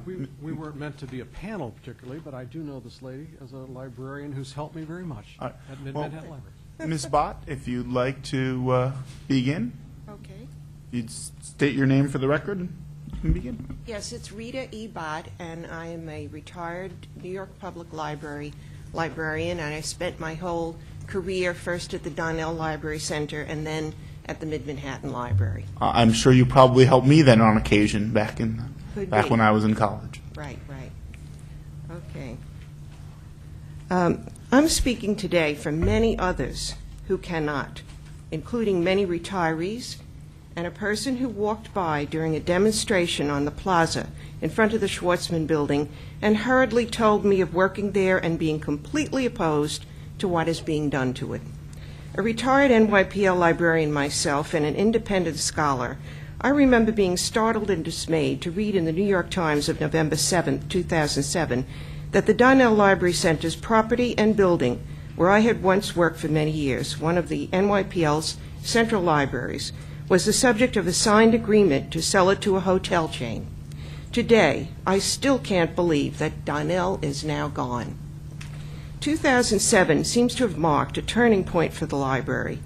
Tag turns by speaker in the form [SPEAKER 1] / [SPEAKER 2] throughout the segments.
[SPEAKER 1] We weren't meant to be a panel particularly, but I do know this lady as a librarian who's helped me very much at Mid-Manhattan Library.
[SPEAKER 2] Ms. Bott, if you'd like to begin.
[SPEAKER 3] Okay.
[SPEAKER 2] You'd state your name for the record and you can begin.
[SPEAKER 3] Yes, it's Rita E. Bott, and I am a retired New York Public Library librarian, and I spent my whole career first at the Donnell Library Center and then at the Mid-Manhattan Library.
[SPEAKER 2] I'm sure you probably helped me then on occasion back when I was in college.
[SPEAKER 3] Right. Okay. I'm speaking today for many others who cannot, including many retirees and a person who walked by during a demonstration on the plaza in front of the Schwartzman building and hurriedly told me of working there and being completely opposed to what is being done to it. A retired NYPL librarian myself and an independent scholar, I remember being startled and dismayed to read in the New York Times of November 7, 2007, that the Donnell Library Center's property and building, where I had once worked for many years, one of the NYPL's central libraries, was the subject of a signed agreement to sell it to a hotel chain. Today, I still can't believe that Donnell is now gone. 2007 seems to have marked a turning point for the library.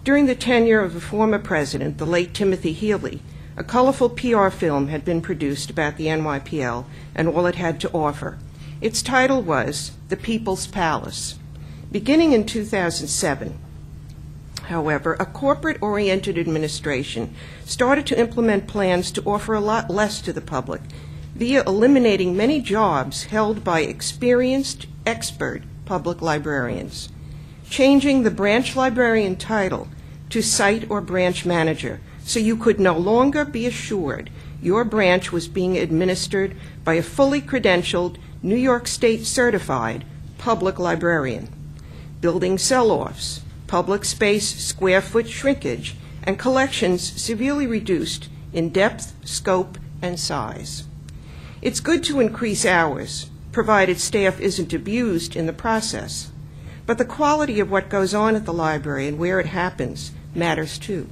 [SPEAKER 3] During the tenure of the former president, the late Timothy Healy, a colorful PR film had been produced about the NYPL and all it had to offer. Its title was The People's Palace. Beginning in 2007, however, a corporate-oriented administration started to implement plans to offer a lot less to the public via eliminating many jobs held by experienced, expert public librarians, changing the branch librarian title to site or branch manager so you could no longer be assured your branch was being administered by a fully credentialed, New York State certified public librarian, building sell-offs, public space square foot shrinkage, and collections severely reduced in depth, scope, and size. It's good to increase hours, provided staff isn't abused in the process, but the quality of what goes on at the library and where it happens matters too.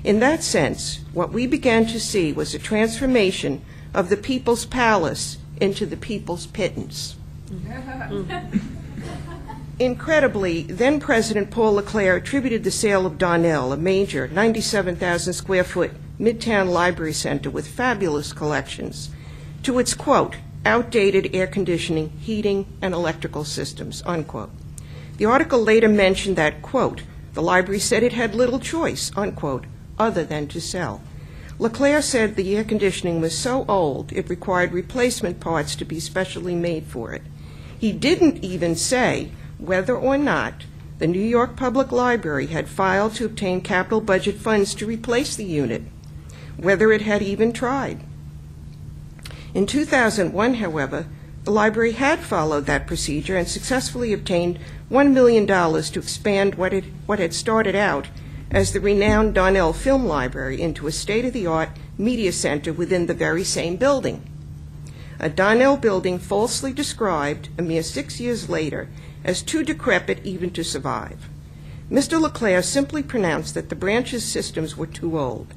[SPEAKER 3] In that sense, what we began to see was a transformation of the People's Palace into the People's Pittance. Incredibly, then President Paul LeClaire attributed the sale of Donnell, a major 97,000 square foot midtown library center with fabulous collections, to its, quote, outdated air conditioning, heating, and electrical systems, unquote. The article later mentioned that, quote, the library said it had little choice, unquote, other than to sell. LeClaire said the air conditioning was so old it required replacement parts to be specially made for it. He didn't even say whether or not the New York Public Library had filed to obtain capital budget funds to replace the unit, whether it had even tried. In 2001, however, the library had followed that procedure and successfully obtained $1 million to expand what had started out as the renowned Donnell Film Library into a state-of-the-art media center within the very same building. A Donnell building falsely described a mere 6 years later as too decrepit even to survive. Mr. LeClaire simply pronounced that the branch's systems were too old.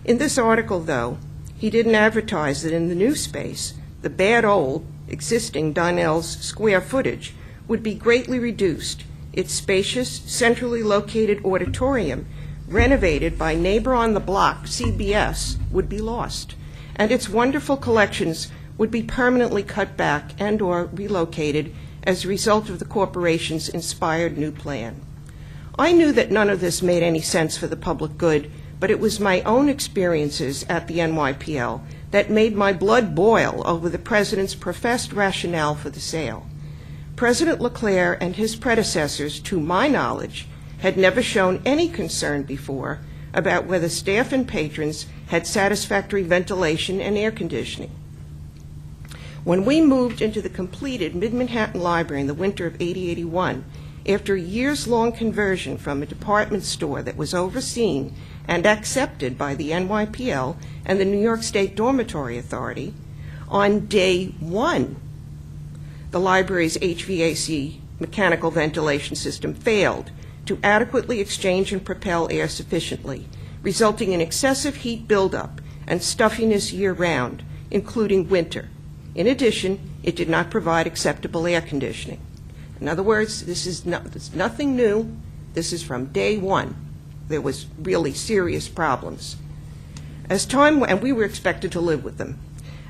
[SPEAKER 3] In this article, though, he didn't advertise that in the new space, the bad old existing Donnell's square footage would be greatly reduced, its spacious, centrally located auditorium, renovated by neighbor on the block, CBS, would be lost, and its wonderful collections would be permanently cut back and or relocated as a result of the corporation's inspired new plan. I knew that none of this made any sense for the public good, but it was my own experiences at the NYPL that made my blood boil over the president's professed rationale for the sale. President LeClaire and his predecessors, to my knowledge, had never shown any concern before about whether staff and patrons had satisfactory ventilation and air conditioning. When we moved into the completed Mid-Manhattan Library in the winter of 80-81, after a years-long conversion from a department store that was overseen and accepted by the NYPL and the New York State Dormitory Authority, on day one, the library's HVAC mechanical ventilation system failed to adequately exchange and propel air sufficiently, resulting in excessive heat buildup and stuffiness year-round, including winter. In addition, it did not provide acceptable air conditioning. In other words, this is nothing new. This is from day one. There was really serious problems. And we were expected to live with them.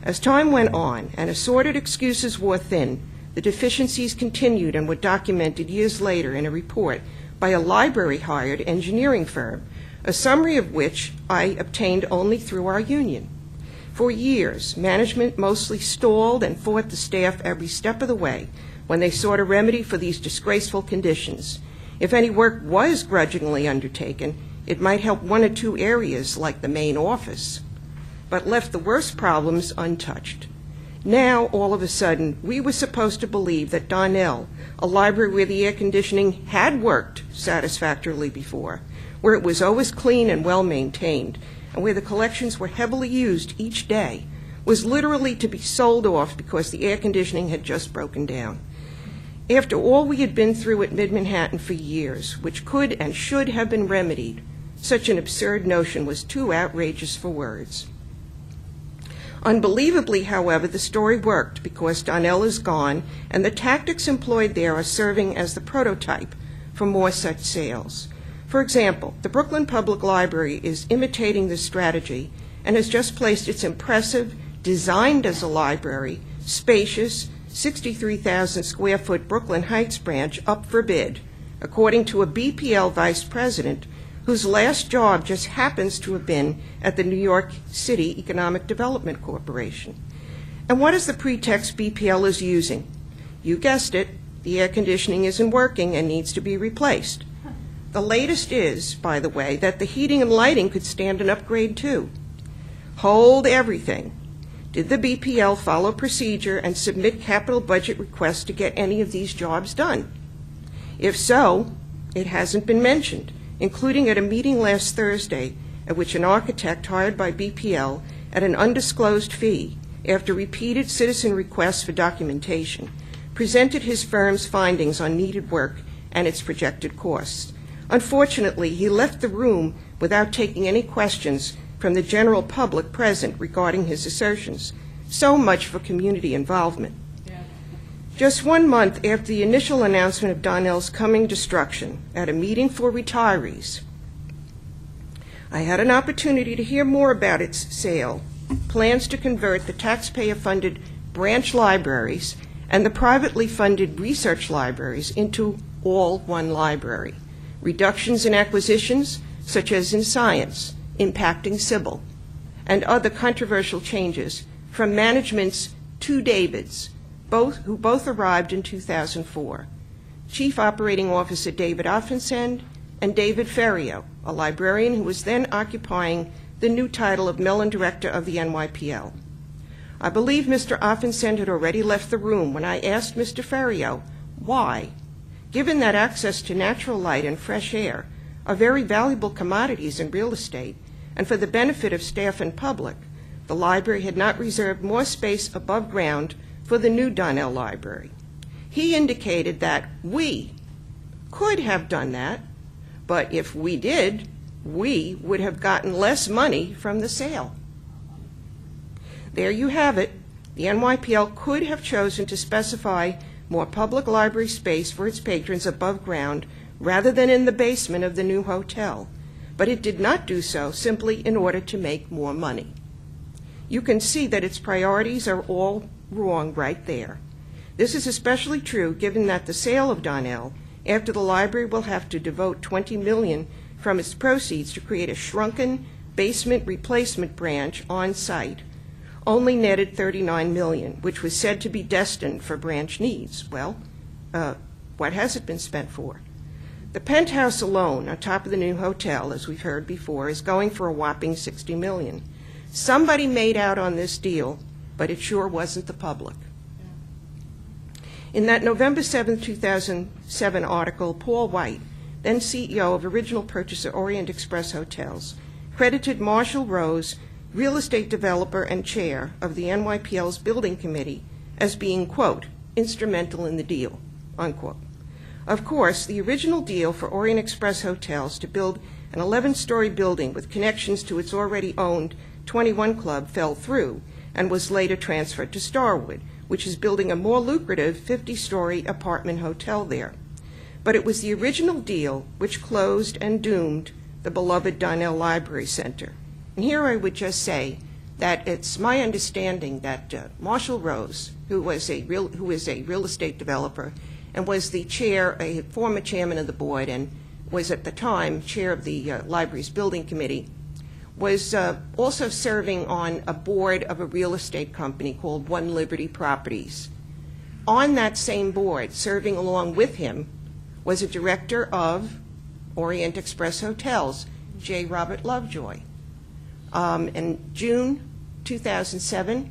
[SPEAKER 3] As time went on and assorted excuses wore thin, the deficiencies continued and were documented years later in a report by a library-hired engineering firm, a summary of which I obtained only through our union. For years, management mostly stalled and fought the staff every step of the way when they sought a remedy for these disgraceful conditions. If any work was grudgingly undertaken, it might help one or two areas like the main office, but left the worst problems untouched. Now, all of a sudden, we were supposed to believe that Donnell, a library where the air conditioning had worked satisfactorily before, where it was always clean and well maintained, and where the collections were heavily used each day, was literally to be sold off because the air conditioning had just broken down. After all we had been through at Mid-Manhattan for years, which could and should have been remedied, such an absurd notion was too outrageous for words. Unbelievably, however, the story worked because Donnell is gone, and the tactics employed there are serving as the prototype for more such sales. For example, the Brooklyn Public Library is imitating this strategy and has just placed its impressive, designed as a library, spacious, 63,000 square foot Brooklyn Heights branch up for bid, according to a BPL vice president whose last job just happens to have been at the New York City Economic Development Corporation. And what is the pretext BPL is using? You guessed it, the air conditioning isn't working and needs to be replaced. The latest is, by the way, that the heating and lighting could stand an upgrade too. Hold everything. Did the BPL follow procedure and submit capital budget requests to get any of these jobs done? If so, it hasn't been mentioned, including at a meeting last Thursday at which an architect hired by BPL at an undisclosed fee, after repeated citizen requests for documentation, presented his firm's findings on needed work and its projected costs. Unfortunately, he left the room without taking any questions from the general public present regarding his assertions. So much for community involvement. Just 1 month after the initial announcement of Donnell's coming destruction at a meeting for retirees, I had an opportunity to hear more about its sale, plans to convert the taxpayer-funded branch libraries and the privately funded research libraries into all one library, reductions in acquisitions, such as in science, impacting Sybil, and other controversial changes from management's two Davids, who both arrived in 2004, Chief Operating Officer David Offensend and David Ferrio, a librarian who was then occupying the new title of Mellon Director of the NYPL. I believe Mr. Offensend had already left the room when I asked Mr. Ferrio why, given that access to natural light and fresh air are very valuable commodities in real estate, and for the benefit of staff and public, the library had not reserved more space above ground for the new Donnell Library. He indicated that we could have done that, but if we did, we would have gotten less money from the sale. There you have it. The NYPL could have chosen to specify more public library space for its patrons above ground rather than in the basement of the new hotel, but it did not do so simply in order to make more money. You can see that its priorities are all wrong right there. This is especially true given that the sale of Donnell, after the library will have to devote $20 million from its proceeds to create a shrunken basement replacement branch on site, only netted $39 million, which was said to be destined for branch needs. Well, what has it been spent for? The penthouse alone on top of the new hotel, as we've heard before, is going for a whopping $60 million. Somebody made out on this deal, but it sure wasn't the public. In that November 7, 2007 article, Paul White, then CEO of original purchaser Orient Express Hotels, credited Marshall Rose, real estate developer and chair of the NYPL's building committee, as being, quote, instrumental in the deal, unquote. Of course, the original deal for Orient Express Hotels to build an 11-story building with connections to its already owned 21 Club fell through, and was later transferred to Starwood, which is building a more lucrative 50-story apartment hotel there. But it was the original deal which closed and doomed the beloved Donnell Library Center. And here I would just say that it's my understanding that Marshall Rose, who is a real estate developer and was the chair, a former chairman of the board, and was at the time chair of the library's building committee, was also serving on a board of a real estate company called One Liberty Properties. On that same board, serving along with him, was a director of Orient Express Hotels, J. Robert Lovejoy. In June 2007,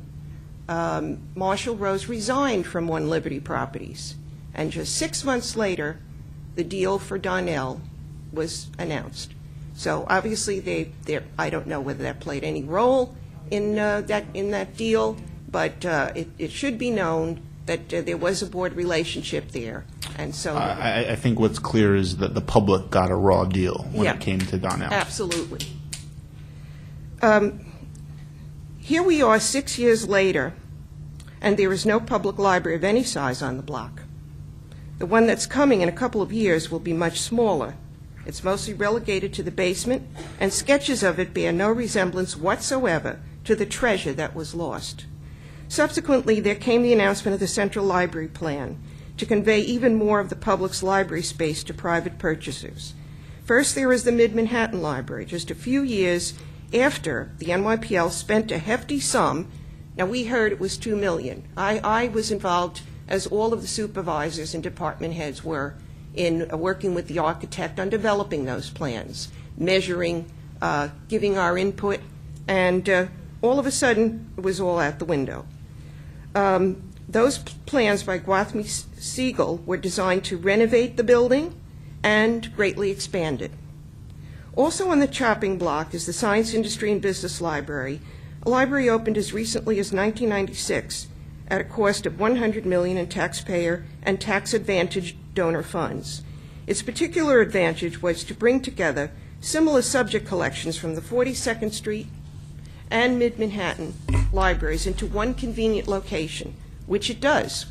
[SPEAKER 3] Marshall Rose resigned from One Liberty Properties, and just 6 months later, the deal for Donnell was announced. So obviously, I don't know whether that played any role in that deal, but it should be known that there was a board relationship there, and so
[SPEAKER 2] I think what's clear is that the public got a raw deal when it came to Donnell.
[SPEAKER 3] Absolutely. Here we are 6 years later, and there is no public library of any size on the block. The one that's coming in a couple of years will be much smaller. It's mostly relegated to the basement, and sketches of it bear no resemblance whatsoever to the treasure that was lost. Subsequently, there came the announcement of the Central Library Plan to convey even more of the public's library space to private purchasers. First, there is the Mid-Manhattan Library, just a few years after the NYPL spent a hefty sum. Now, we heard it was $2 million. I was involved, as all of the supervisors and department heads were, in working with the architect on developing those plans, measuring, giving our input, and all of a sudden, it was all out the window. Those plans by Gwathmey Siegel were designed to renovate the building and greatly expand it. Also on the chopping block is the Science, Industry, and Business Library, a library opened as recently as 1996 at a cost of $100 million in taxpayer and tax-advantaged donor funds. Its particular advantage was to bring together similar subject collections from the 42nd Street and Mid-Manhattan libraries into one convenient location, which it does.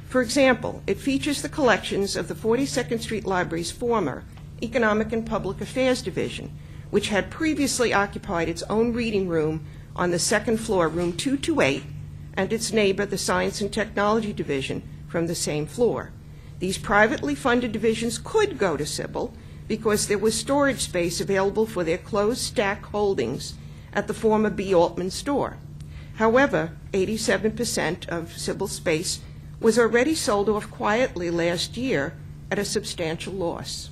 [SPEAKER 3] For example, it features the collections of the 42nd Street Library's former Economic and Public Affairs Division, which had previously occupied its own reading room on the second floor, room 228, and its neighbor, the Science and Technology Division, from the same floor. These privately funded divisions could go to Sybil because there was storage space available for their closed stack holdings at the former B. Altman store. However, 87% of Sybil's space was already sold off quietly last year at a substantial loss.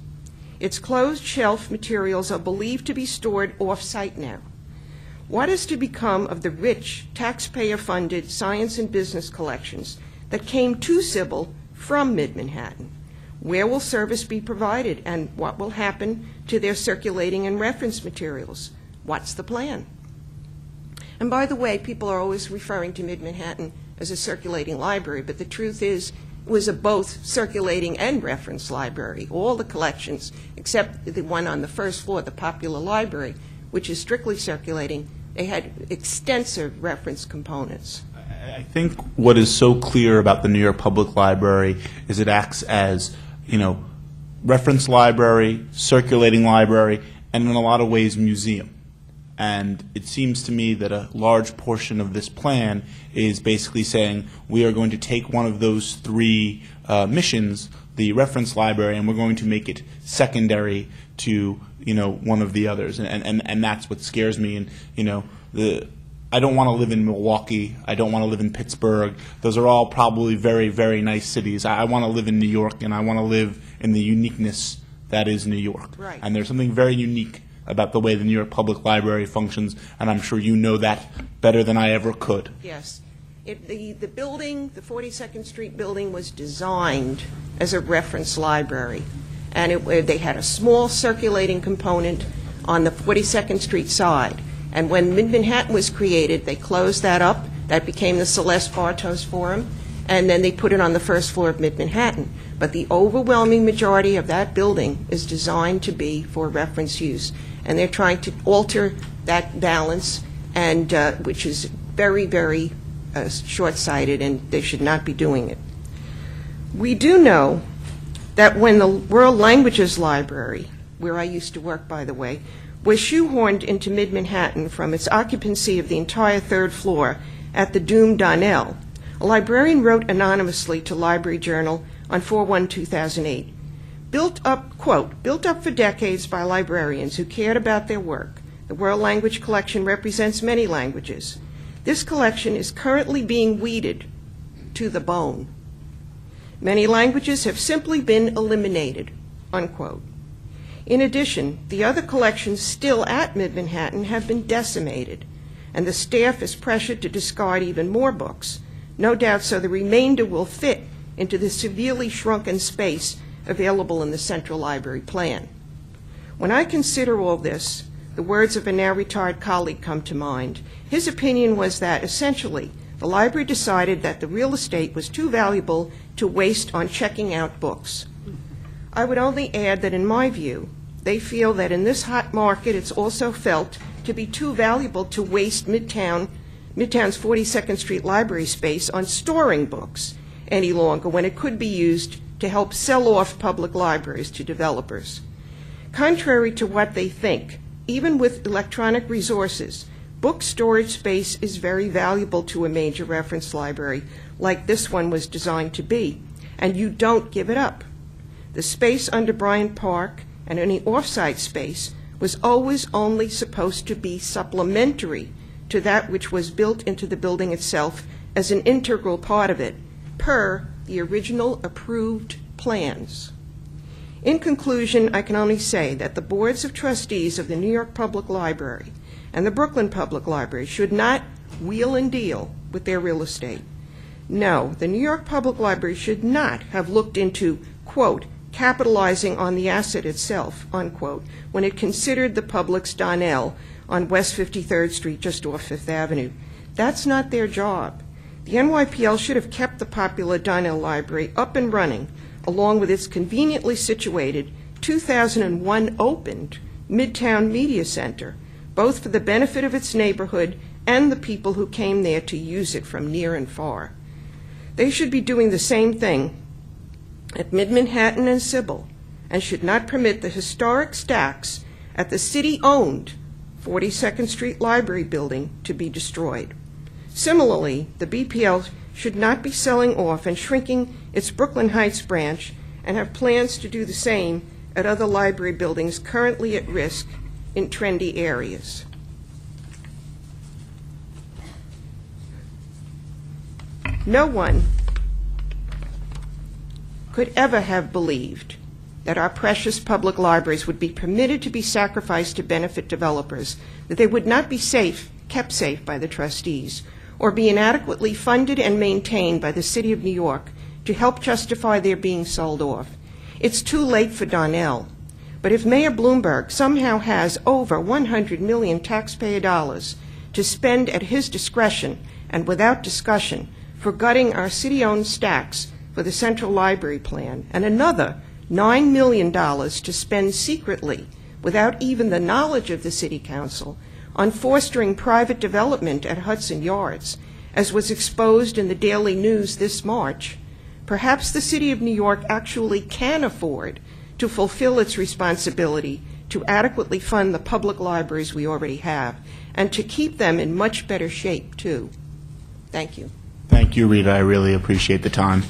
[SPEAKER 3] Its closed shelf materials are believed to be stored off-site now. What is to become of the rich, taxpayer-funded science and business collections that came to Sybil from Mid-Manhattan? Where will service be provided, and what will happen to their circulating and reference materials? What's the plan? And by the way, people are always referring to Mid-Manhattan as a circulating library, but the truth is it was a both circulating and reference library. All the collections, except the one on the first floor, the Popular Library, which is strictly circulating, they had extensive reference components.
[SPEAKER 2] I think what is so clear about the New York Public Library is it acts as, reference library, circulating library, and in a lot of ways museum. And it seems to me that a large portion of this plan is basically saying we are going to take one of those three missions, the reference library, and we're going to make it secondary to one of the others. And that's what scares me. And I don't want to live in Milwaukee. I don't want to live in Pittsburgh. Those are all probably very, very nice cities. I want to live in New York, and I want to live in the uniqueness that is New York.
[SPEAKER 3] Right.
[SPEAKER 2] And there's something very unique about the way the New York Public Library functions, and I'm sure you know that better than I ever could.
[SPEAKER 3] Yes. The building, the 42nd Street building, was designed as a reference library, and they had a small circulating component on the 42nd Street side. And when Mid-Manhattan was created, they closed that up. That became the Celeste Bartos Forum, and then they put it on the first floor of Mid-Manhattan. But the overwhelming majority of that building is designed to be for reference use. And they're trying to alter that balance, and which is very, very short-sighted, and they should not be doing it. We do know that when the World Languages Library, where I used to work, by the way, was shoehorned into Mid-Manhattan from its occupancy of the entire third floor at the doomed Donnell, a librarian wrote anonymously to Library Journal on 4/1/2008, built up, quote, built up for decades by librarians who cared about their work. The World Language Collection represents many languages. This collection is currently being weeded to the bone. Many languages have simply been eliminated, unquote. In addition, the other collections still at Mid-Manhattan have been decimated, and the staff is pressured to discard even more books, no doubt so the remainder will fit into the severely shrunken space available in the Central Library plan. When I consider all this, the words of a now retired colleague come to mind. His opinion was that, essentially, the library decided that the real estate was too valuable to waste on checking out books. I would only add that, in my view, they feel that in this hot market it's also felt to be too valuable to waste Midtown's 42nd Street library space on storing books any longer when it could be used to help sell off public libraries to developers. Contrary to what they think, even with electronic resources, book storage space is very valuable to a major reference library like this one was designed to be, and you don't give it up. The space under Bryant Park and any off-site space was always only supposed to be supplementary to that which was built into the building itself as an integral part of it, per the original approved plans. In conclusion, I can only say that the boards of trustees of the New York Public Library and the Brooklyn Public Library should not wheel and deal with their real estate. No, the New York Public Library should not have looked into, quote, capitalizing on the asset itself, unquote, when it considered the public's Donnell on West 53rd Street just off Fifth Avenue. That's not their job. The NYPL should have kept the popular Donnell Library up and running, along with its conveniently situated 2001 opened Midtown Media Center, both for the benefit of its neighborhood and the people who came there to use it from near and far. They should be doing the same thing at Mid-Manhattan and Sybil, and should not permit the historic stacks at the city-owned 42nd Street Library building to be destroyed. Similarly, the BPL should not be selling off and shrinking its Brooklyn Heights branch and have plans to do the same at other library buildings currently at risk in trendy areas. No one could ever have believed that our precious public libraries would be permitted to be sacrificed to benefit developers, that they would not be kept safe by the trustees, or be inadequately funded and maintained by the City of New York to help justify their being sold off. It's too late for Donnell. But if Mayor Bloomberg somehow has over 100 million taxpayer dollars to spend at his discretion and without discussion for gutting our city-owned stacks for the Central Library Plan, and another $9 million to spend secretly without even the knowledge of the City Council on fostering private development at Hudson Yards, as was exposed in the Daily News this March, perhaps the City of New York actually can afford to fulfill its responsibility to adequately fund the public libraries we already have, and to keep them in much better shape, too. Thank you.
[SPEAKER 2] Thank you, Rita. I really appreciate the time.